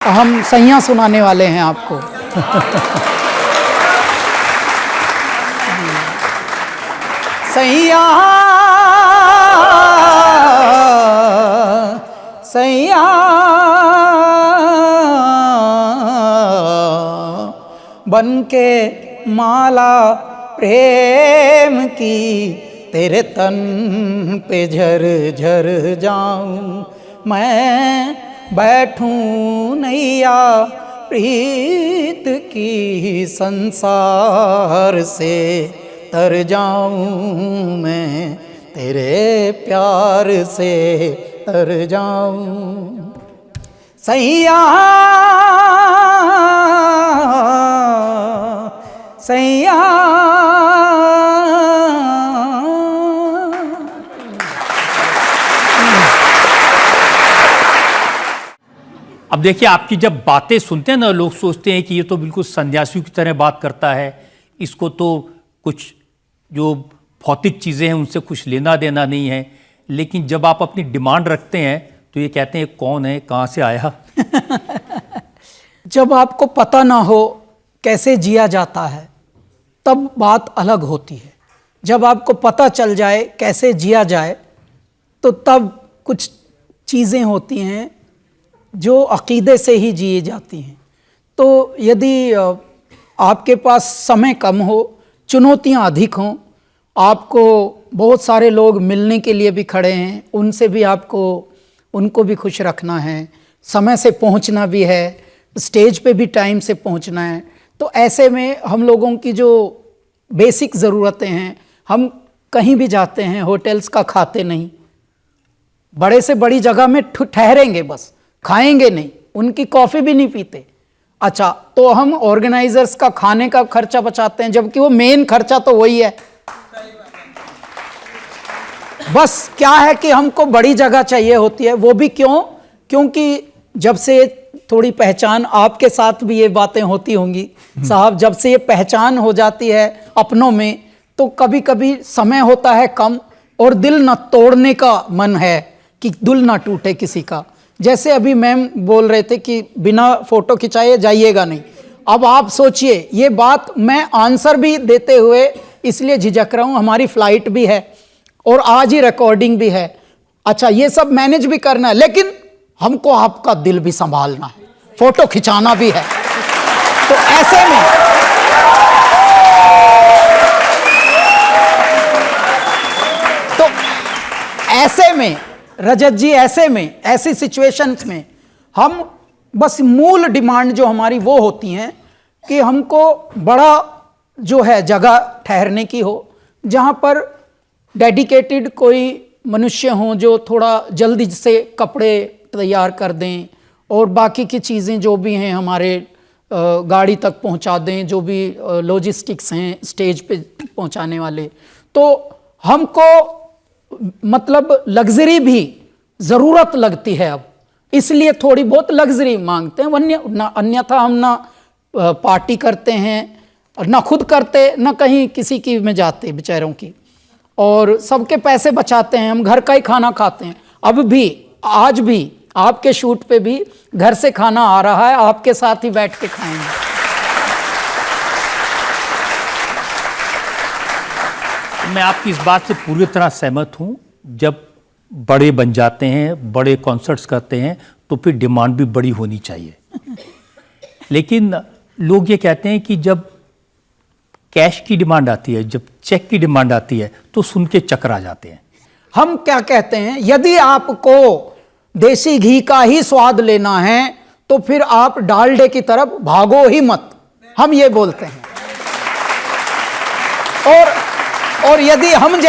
हम सैयां सुनाने वाले हैं आपको। सैया सैया बनके माला प्रेम की तेरे तन पे झर झर जाऊं, मैं बैठूं नैया प्रीत की संसार से तर जाऊं, मैं तेरे प्यार से तर जाऊं। सैया सैया अब देखिए, आपकी जब बातें सुनते हैं ना, लोग सोचते हैं कि ये तो बिल्कुल सन्यासियों की तरह बात करता है, इसको तो कुछ जो भौतिक चीज़ें हैं उनसे कुछ लेना देना नहीं है। लेकिन जब आप अपनी डिमांड रखते हैं तो ये कहते हैं कौन है, कहाँ से आया। जब आपको पता ना हो कैसे जिया जाता है तब बात अलग होती है। जब आपको पता चल जाए कैसे जिया जाए तो तब कुछ चीज़ें होती हैं जो अक़ीदे से ही जिए जाती हैं। तो यदि आपके पास समय कम हो, चुनौतियां अधिक हों, आपको बहुत सारे लोग मिलने के लिए भी खड़े हैं, उनसे भी आपको उनको भी खुश रखना है, समय से पहुंचना भी है, स्टेज पे भी टाइम से पहुंचना है, तो ऐसे में हम लोगों की जो बेसिक ज़रूरतें हैं, हम कहीं भी जाते हैं होटल्स का खाते नहीं, बड़े से बड़ी जगह में ठहरेंगे बस, खाएंगे नहीं, उनकी कॉफ़ी भी नहीं पीते। अच्छा, तो हम ऑर्गेनाइजर्स का खाने का खर्चा बचाते हैं, जबकि वो मेन खर्चा तो वही है। बस क्या है कि हमको बड़ी जगह चाहिए होती है, वो भी क्यों? क्योंकि जब से थोड़ी पहचान, आपके साथ भी ये बातें होती होंगी साहब, जब से ये पहचान हो जाती है अपनों में, तो कभी कभी समय होता है कम और दिल न तोड़ने का मन है कि दिल ना टूटे किसी का। जैसे अभी मैम बोल रहे थे कि बिना फ़ोटो खिंचाए जाइएगा नहीं। अब आप सोचिए, ये बात मैं आंसर भी देते हुए इसलिए झिझक रहा हूँ, हमारी फ़्लाइट भी है और आज ही रिकॉर्डिंग भी है। अच्छा, ये सब मैनेज भी करना है, लेकिन हमको आपका दिल भी संभालना है, फ़ोटो खिंचाना भी है। तो ऐसे में रजत जी, ऐसे में, ऐसी सिचुएशंस में हम बस मूल डिमांड जो हमारी वो होती हैं कि हमको बड़ा जो है जगह ठहरने की हो, जहाँ पर डेडिकेटेड कोई मनुष्य हों जो थोड़ा जल्दी से कपड़े तैयार कर दें और बाकी की चीज़ें जो भी हैं हमारे गाड़ी तक पहुँचा दें, जो भी लॉजिस्टिक्स हैं स्टेज पे पहुँचाने वाले। तो हमको मतलब लग्जरी भी ज़रूरत लगती है अब, इसलिए थोड़ी बहुत लग्जरी मांगते हैं, अन्यथा हम ना पार्टी करते हैं, ना खुद करते, ना कहीं किसी की में जाते बेचारों की, और सबके पैसे बचाते हैं, हम घर का ही खाना खाते हैं। अब भी, आज भी आपके शूट पे भी घर से खाना आ रहा है, आपके साथ ही बैठ के खाएंगे। मैं आपकी इस बात से पूरी तरह सहमत हूँ। जब बड़े बन जाते हैं, बड़े कॉन्सर्ट्स करते हैं, तो फिर डिमांड भी बड़ी होनी चाहिए। लेकिन लोग ये कहते हैं कि जब कैश की डिमांड आती है, जब चेक की डिमांड आती है, तो सुन के चक्कर आ जाते हैं। हम क्या कहते हैं, यदि आपको देसी घी का ही स्वाद लेना है तो फिर आप डालडे की तरफ भागो ही मत, हम ये बोलते हैं। और यदि हम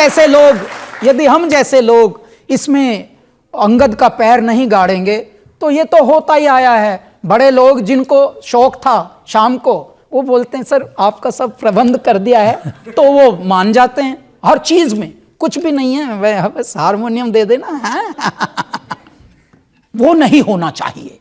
जैसे लोग इसमें अंगद का पैर नहीं गाड़ेंगे तो ये तो होता ही आया है। बड़े लोग जिनको शौक था शाम को, वो बोलते हैं सर आपका सब प्रबंध कर दिया है, तो वो मान जाते हैं हर चीज में, कुछ भी नहीं है बस हारमोनियम दे देना है। वो नहीं होना चाहिए।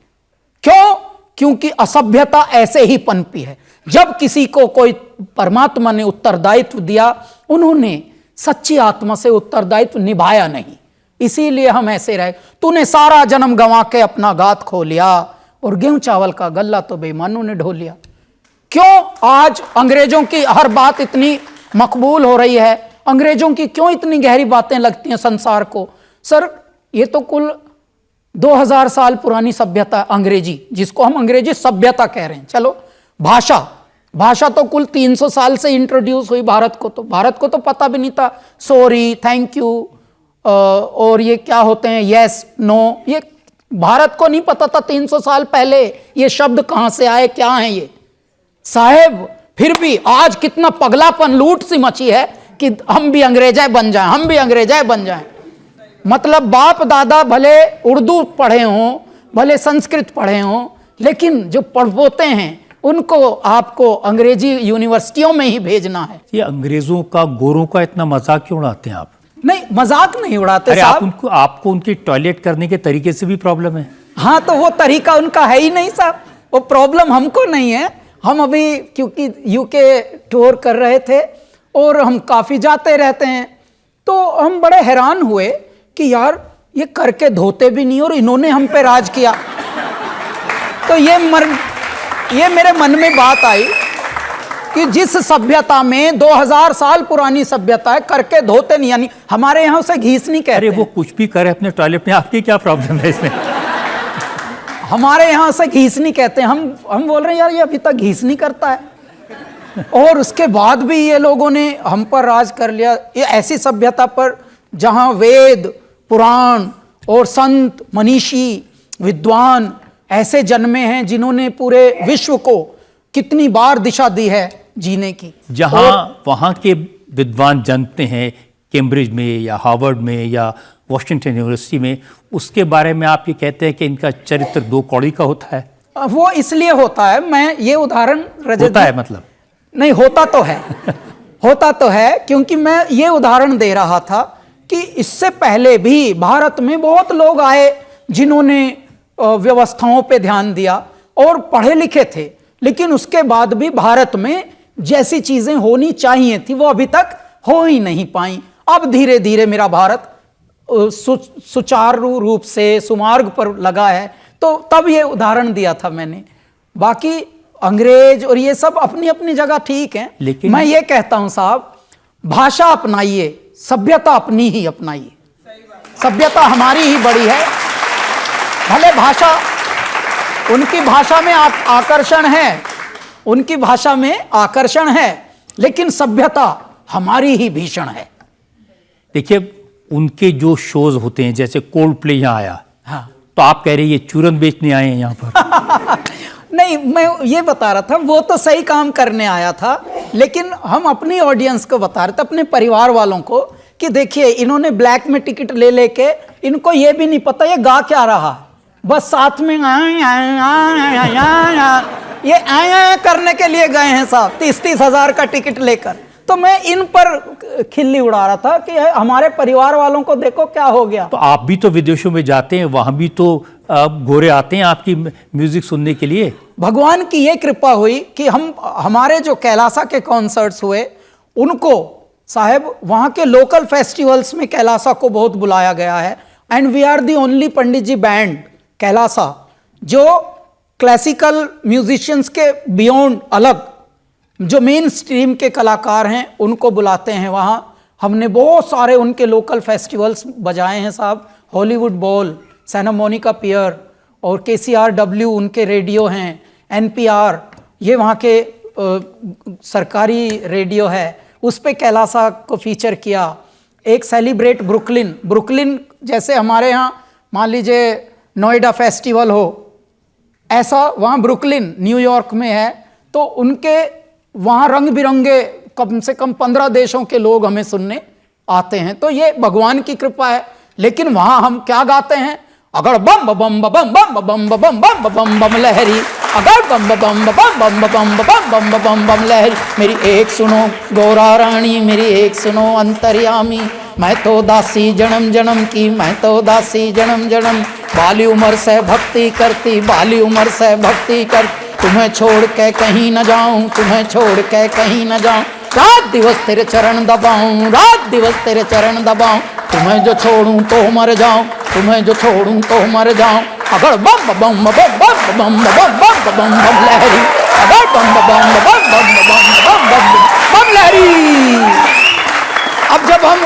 क्यों? क्योंकि असभ्यता ऐसे ही पनपी है। जब किसी को कोई परमात्मा ने उत्तरदायित्व दिया, उन्होंने सच्ची आत्मा से उत्तरदायित्व निभाया नहीं, इसीलिए हम ऐसे रहे। तूने सारा जन्म गंवा के अपना गात खो लिया, और गेहूं चावल का गल्ला तो बेईमानों ने ढो लिया। क्यों आज अंग्रेजों की हर बात इतनी मकबूल हो रही है? अंग्रेजों की क्यों इतनी गहरी बातें लगती हैं संसार को? सर ये तो कुल 2000 साल पुरानी सभ्यता अंग्रेजी, जिसको हम अंग्रेजी सभ्यता कह रहे हैं। चलो भाषा तो कुल 300 साल से इंट्रोड्यूस हुई भारत को तो पता भी नहीं था सॉरी, थैंक यू और ये क्या होते हैं, यस नो, ये भारत को नहीं पता था 300 साल पहले ये शब्द कहां से आए, क्या है ये साहेब। फिर भी आज कितना पगलापन, लूट सी मची है कि हम भी अंग्रेजाए बन जाएं। मतलब बाप दादा भले उर्दू पढ़े हों, भले संस्कृत पढ़े हों, लेकिन जो पढ़पोते हैं उनको आपको अंग्रेजी यूनिवर्सिटियों में ही भेजना है। ये अंग्रेजों का, गोरों का इतना मजाक क्यों उड़ाते हैं आप? नहीं, मजाक नहीं उड़ाते अरे साहब। आपको उनकी टॉयलेट करने के तरीके से भी प्रॉब्लम है। हाँ, तो वो तरीका उनका है ही नहीं साहब, वो प्रॉब्लम हमको नहीं है। हम अभी क्योंकि यूके टूर कर रहे थे और हम काफी जाते रहते हैं, तो हम बड़े हैरान हुए कि यार ये करके धोते भी नहीं और इन्होंने हम पे राज किया। तो ये मेरे मन में बात आई कि जिस सभ्यता में 2000 साल पुरानी सभ्यता है, करके धोते नहीं, यानी हमारे यहाँ से घीस नहीं कहते। अरे वो कुछ भी करे अपने टॉयलेट में, आपकी क्या प्रॉब्लम है इसमें? हमारे यहाँ से घीस नहीं कहते। हम बोल रहे हैं यार ये अभी तक घीस नहीं करता है और उसके बाद भी ये लोगों ने हम पर राज कर लिया। ये ऐसी सभ्यता पर जहाँ वेद पुराण और संत मनीषी विद्वान ऐसे जन्मे हैं जिन्होंने पूरे विश्व को कितनी बार दिशा दी है जीने की। जहाँ वहाँ के विद्वान जन्मते हैं कैम्ब्रिज में या हार्वर्ड में या वॉशिंगटन यूनिवर्सिटी में, उसके बारे में आप ये कहते हैं कि इनका चरित्र दो कौड़ी का होता है? वो इसलिए होता है, मैं ये उदाहरण होता है मतलब नहीं होता तो है होता तो है क्योंकि मैं ये उदाहरण दे रहा था कि इससे पहले भी भारत में बहुत लोग आए जिन्होंने व्यवस्थाओं पे ध्यान दिया और पढ़े लिखे थे, लेकिन उसके बाद भी भारत में जैसी चीजें होनी चाहिए थी वो अभी तक हो ही नहीं पाई। अब धीरे धीरे मेरा भारत सुचारू रूप से सुमार्ग पर लगा है, तो तब ये उदाहरण दिया था मैंने। बाकी अंग्रेज और ये सब अपनी अपनी जगह ठीक है, लेकिन मैं ये कहता हूं साहब, भाषा अपनाइए, सभ्यता अपनी ही अपनाइए। सभ्यता हमारी ही बड़ी है, भले भाषा उनकी भाषा में आकर्षण है, उनकी भाषा में आकर्षण है, लेकिन सभ्यता हमारी ही भीषण है। देखिए उनके जो शोज होते हैं, जैसे कोल्ड प्ले यहाँ आया, हाँ, तो आप कह रहे हैं ये चूरन बेचने आए हैं यहाँ पर? नहीं, मैं ये बता रहा था वो तो सही काम करने आया था, लेकिन हम अपनी ऑडियंस को बता रहे थे, अपने परिवार वालों को, कि देखिए इन्होंने ब्लैक में टिकट ले लेके, इनको ये भी नहीं पता ये गा क्या रहा है, बस साथ में ये आया करने के लिए गए हैं साहब 30-30 हजार का टिकट लेकर। तो मैं इन पर खिल्ली उड़ा रहा था कि हमारे परिवार वालों को देखो क्या हो गया। तो आप भी तो विदेशों में जाते हैं, वहां भी तो गोरे आते हैं आपकी म्यूजिक सुनने के लिए। भगवान की ये कृपा हुई कि हमारे जो कैलासा के कॉन्सर्ट्स हुए, उनको साहब वहाँ के लोकल फेस्टिवल्स में कैलासा को बहुत बुलाया गया है। And we are the only Pandit ji band Kailasa जो क्लासिकल म्यूजिशियंस के बियॉन्ड अलग जो मेन स्ट्रीम के कलाकार हैं उनको बुलाते हैं वहाँ। हमने बहुत सारे उनके लोकल फेस्टिवल्स बजाए हैं साहब, हॉलीवुड बॉल, सैना मोनिका पियर और KCRW उनके रेडियो हैं, NPR ये वहाँ के सरकारी रेडियो है, उस पे कैलासा को फीचर किया। एक सेलिब्रेट ब्रुकलिन जैसे हमारे यहाँ मान लीजिए नोएडा फेस्टिवल हो, ऐसा वहाँ ब्रुकलिन न्यूयॉर्क में है, तो उनके वहाँ रंग बिरंगे कम से कम 15 देशों के लोग हमें सुनने आते हैं। तो ये भगवान की कृपा है। लेकिन वहाँ हम क्या गाते हैं, अगर बम बम बम बम बम बम बम बम बम बम लहरी, अगर बम बम बम बम बम बम बम बम लहरी, मेरी एक सुनो गौरा रानी, मेरी एक सुनो अंतर्यामी, मैं तो दासी जन्म जन्म की, मैं तो दासी जन्म जन्म, बाली उम्र से भक्ति करती, बाली उम्र से भक्ति कर, तुम्हें छोड़ के कहीं न जाऊं, तुम्हें छोड़ के कहीं न जाऊं, रात दिवस तेरे चरण दबाऊं, रात दिवस तेरे चरण दबाऊं, तुम्हें जो छोड़ूं तो मर जाऊं, तुम्हें जो छोड़ूं तो मर जाऊं, अगर बम बम बम बम बम बम बम बम बम लहरी, अगर बम बम बम बम बम बम बम बम लहरी। अब जब हम